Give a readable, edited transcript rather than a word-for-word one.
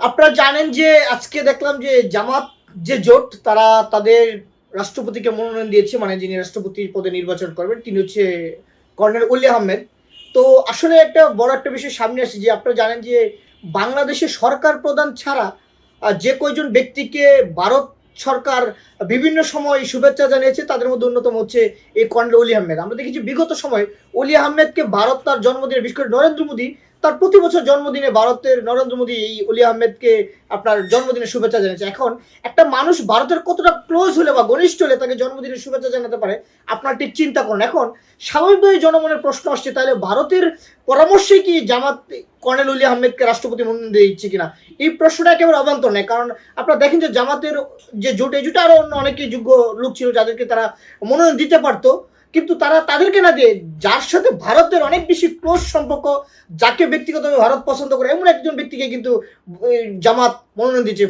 আপনারা জানেন যে আজকে দেখলাম যে জামাত যে জোট তারা তাদের রাষ্ট্রপতিকে মনোনয়ন দিয়েছে, মানে যিনি রাষ্ট্রপতি পদে নির্বাচন করবেন তিনি হচ্ছে কর্নেল অলি আহমেদ। তো আসলে একটা বড় একটা বিষয় সামনে আসছে যে আপনারা জানেন যে বাংলাদেশে সরকার প্রধান ছাড়া যে কয়জন ব্যক্তিকে ভারত সরকার বিভিন্ন সময় শুভেচ্ছা জানিয়েছে তাদের মধ্যে অন্যতম হচ্ছে এই কর্নেল অলি আহমেদ। আমরা দেখেছি বিগত সময় অলি আহমেদকে ভারত তার জন্মদিনে, বিশেষ করে নরেন্দ্র মোদী তার প্রতি বছর জন্মদিনে ভারতের নরেন্দ্র মোদী এই অলি আহমেদকে আপনার জন্মদিনের শুভেচ্ছা জানিয়েছে। এখন একটা মানুষ ভারতের কতটা ক্লোজ হলে বা ঘনিষ্ঠ হলে তাকে জন্মদিনের শুভেচ্ছা জানাতে পারে আপনার ঠিক চিন্তা করুন। এখন স্বাভাবিকভাবে জনমনের প্রশ্ন আসছে, তাহলে ভারতের পরামর্শে কি জামাত কর্নেল অলি আহমেদকে রাষ্ট্রপতি মনোনয়ন দিয়ে দিচ্ছে কিনা, এই প্রশ্নটা একেবারে অবান্তর নয়। কারণ আপনারা দেখেন যে জামাতের যে জোট, এই জোটে আরো অন্য অনেকেই যোগ্য লোক ছিল যাদেরকে তারা মনোনয়ন দিতে পারতো, কিন্তু তারা তাদেরকে না দিয়ে যার সাথে ভারতের অনেক বেশি ক্লোজ সম্পর্ক, যাকে ব্যক্তিগতভাবে ভারত পছন্দ করে এমন একজন ব্যক্তিকে কিন্তু জামাত মনোনয়ন দিচ্ছে।